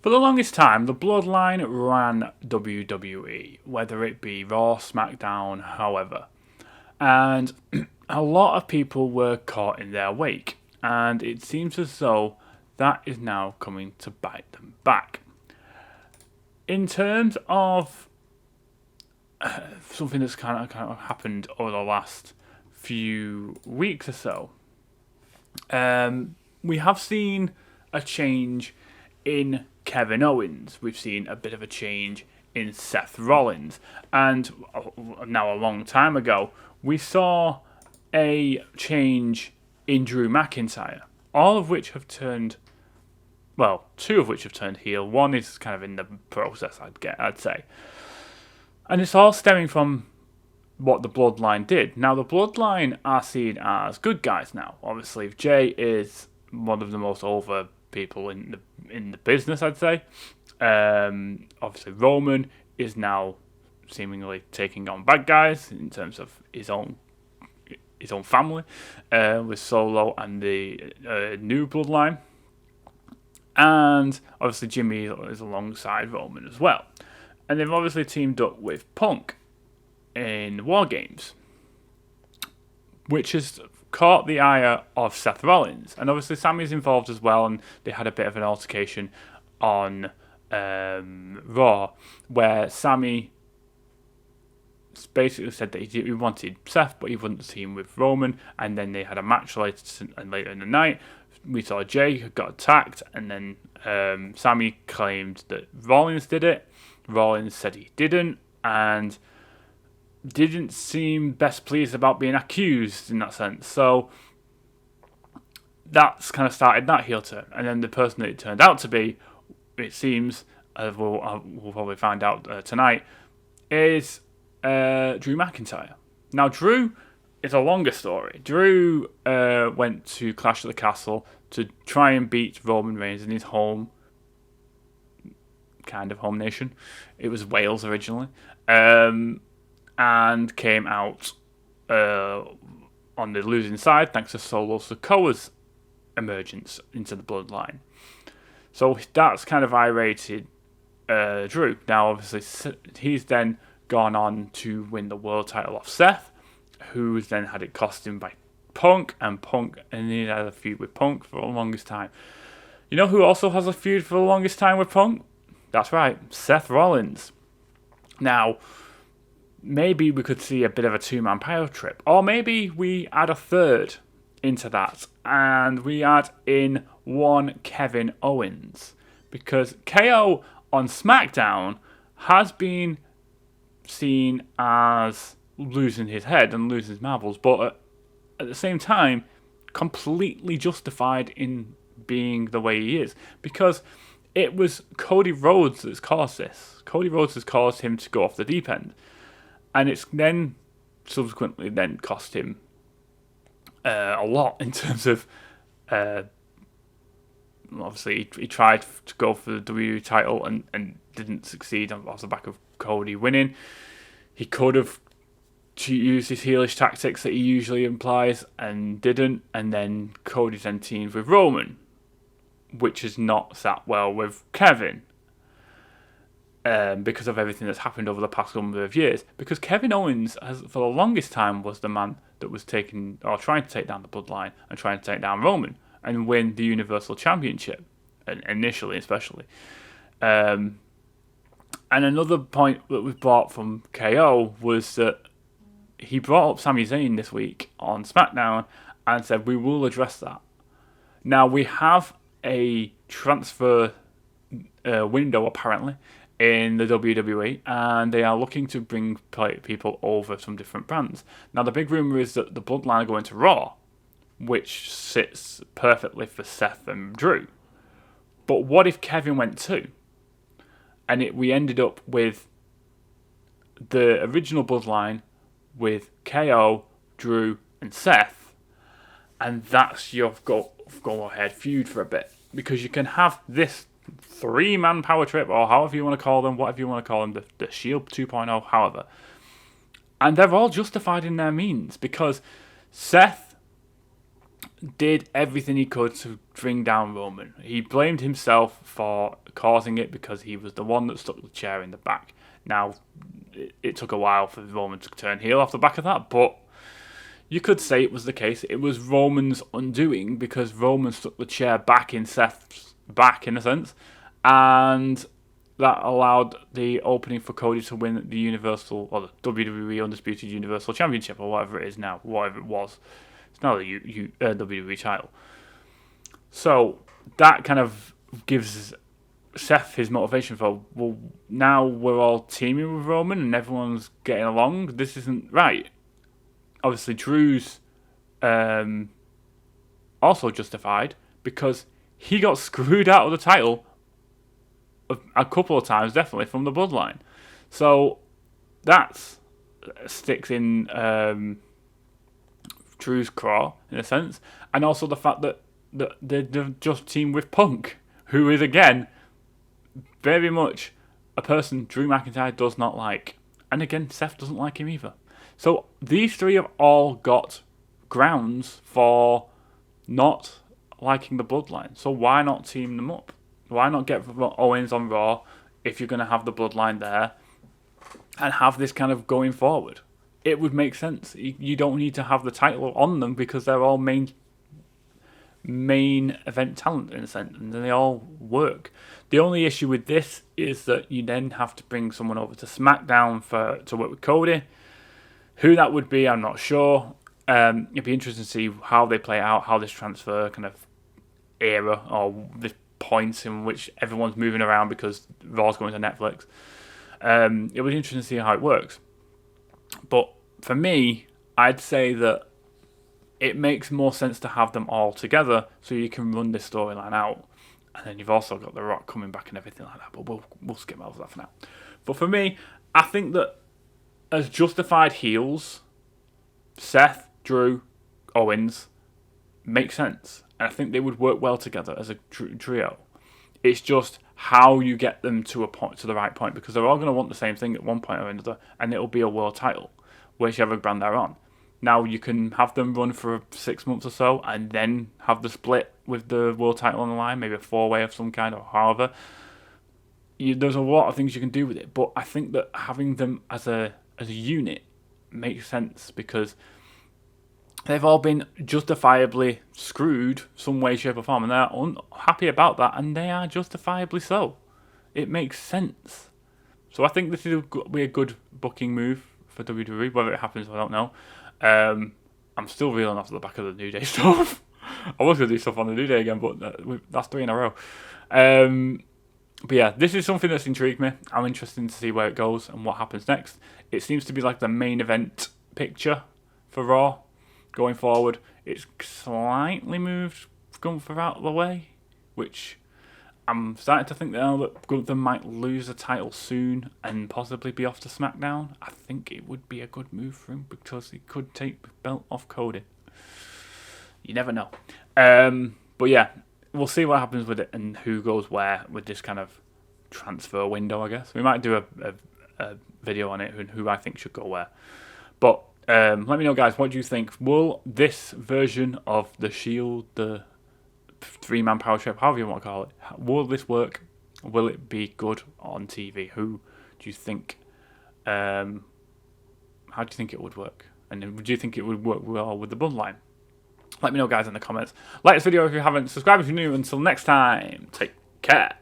For the longest time, the Bloodline ran WWE, whether it be Raw, SmackDown, however. And a lot of people were caught in their wake, and it seems as though that is now coming to bite them back. In terms of something that's kind of happened over the last few weeks or so, we have seen a change in Kevin Owens. We've seen a bit of a change in Seth Rollins. And now a long time ago, we saw a change in Drew McIntyre. All of which have turned, well, two of which have turned heel. One is kind of in the process, I'd say. And it's all stemming from what the Bloodline did. Now, the Bloodline are seen as good guys now. Obviously, Jay is one of the most over people in the business, I'd say. Obviously, Roman is now seemingly taking on bad guys in terms of his own family, with Solo and the new Bloodline. And obviously, Jimmy is alongside Roman as well. And they've obviously teamed up with Punk in War Games, which has caught the ire of Seth Rollins. And obviously Sammy's involved as well, and they had a bit of an altercation on Raw, where Sammy basically said that he wanted Seth, but he wouldn't team with Roman, and then they had a match later in the night. We saw Jay who got attacked, and then Sammy claimed that Rollins did it. Rollins said he didn't, and didn't seem best pleased about being accused in that sense. So that's kind of started that heel turn. And then the person that it turned out to be, it seems, as we'll probably find out tonight, is Drew McIntyre. Now, Drew is a longer story. Drew went to Clash of the Castle to try and beat Roman Reigns in his home nation. It was Wales originally. And came out on the losing side thanks to Solo Sikoa's emergence into the Bloodline. So that's kind of irated Drew. Now, obviously, he's then gone on to win the world title off Seth, who's then had it cost him by Punk, and he had a feud with Punk for the longest time. You know who also has a feud for the longest time with Punk? That's right, Seth Rollins. Now, maybe we could see a bit of a two-man power trip. Or maybe we add a third into that. And we add in one Kevin Owens. Because KO on SmackDown has been seen as losing his head and losing his marbles. But at the same time, completely justified in being the way he is. Because it was Cody Rhodes that's caused this. Cody Rhodes has caused him to go off the deep end. And it's then subsequently then cost him a lot in terms of, obviously he tried to go for the WWE title and didn't succeed off the back of Cody winning. He could have used his heelish tactics that he usually implies and didn't, and then Cody then teamed with Roman, which has not sat well with Kevin. Because of everything that's happened over the past number of years. Because Kevin Owens, for the longest time, was the man that was trying to take down the Bloodline and trying to take down Roman and win the Universal Championship, initially especially. And another point that was brought from KO was that he brought up Sami Zayn this week on SmackDown and said, we will address that. Now, we have a transfer window, apparently, in the WWE, and they are looking to bring people over from different brands. Now, the big rumour is that the Bloodline are going to Raw, which sits perfectly for Seth and Drew. But what if Kevin went too? And we ended up with the original Bloodline with KO, Drew, and Seth, and that's your go-ahead feud for a bit. Because you can have this three-man power trip, or however you want to call them, whatever you want to call them, the Shield 2.0, however. And they're all justified in their means, because Seth did everything he could to bring down Roman. He blamed himself for causing it because he was the one that stuck the chair in the back. Now, it took a while for Roman to turn heel off the back of that, but you could say it was the case. It was Roman's undoing because Roman stuck the chair back in Seth's back, in a sense, and that allowed the opening for Cody to win the Universal, or the WWE Undisputed Universal Championship, or whatever it is now, whatever it was. It's now the WWE title. So that kind of gives Seth his motivation for, well, now we're all teaming with Roman and everyone's getting along. This isn't right. Obviously, Drew's also justified because he got screwed out of the title a couple of times, definitely, from the Bloodline. So that sticks in Drew's craw, in a sense. And also the fact that they've just teamed with Punk, who is, again, very much a person Drew McIntyre does not like. And again, Seth doesn't like him either. So these three have all got grounds for not liking the Bloodline. So why not team them up? Why not get Owens on Raw if you're going to have the Bloodline there and have this kind of going forward? It would make sense. You don't need to have the title on them because they're all main event talent, in a sense, and they all work. The only issue with this is that you then have to bring someone over to SmackDown to work with Cody. Who that would be, I'm not sure. It'd be interesting to see how they play out, how this transfer kind of era or this points in which everyone's moving around because Raw's going to Netflix. It would be interesting to see how it works. But for me, I'd say that it makes more sense to have them all together so you can run this storyline out. And then you've also got The Rock coming back and everything like that. But we'll skip over that for now. But for me, I think that as justified heels, Seth, Drew, Owens make sense. And I think they would work well together as a trio. It's just how you get them to the right point, because they're all going to want the same thing at one point or another, and it'll be a world title, whichever brand they're on. Now, you can have them run for 6 months or so, and then have the split with the world title on the line, maybe a 4-way of some kind, or however. There's a lot of things you can do with it, but I think that having them as a unit makes sense, because they've all been justifiably screwed some way, shape or form, and they're unhappy about that, and they are justifiably so. It makes sense. So I think this will be a good booking move for WWE. Whether it happens, I don't know. I'm still reeling off the back of the New Day stuff. I was going to do stuff on the New Day again, but that's 3 in a row. But yeah, this is something that's intrigued me. I'm interested to see where it goes and what happens next. It seems to be like the main event picture for Raw going forward. It's slightly moved Gunther out of the way, which I'm starting to think now that Gunther might lose the title soon and possibly be off to SmackDown. I think it would be a good move for him because he could take the belt off Cody. You never know. But yeah, we'll see what happens with it and who goes where with this kind of transfer window, I guess. We might do a video on it and who I think should go where. But let me know, guys, what do you think? Will this version of the Shield, the 3-man power trip, however you want to call it, will this work? Will it be good on TV? Who do you think? How do you think it would work? And do you think it would work well with the Bloodline? Let me know, guys, in the comments. Like this video if you haven't. Subscribe if you're new. Until next time, take care.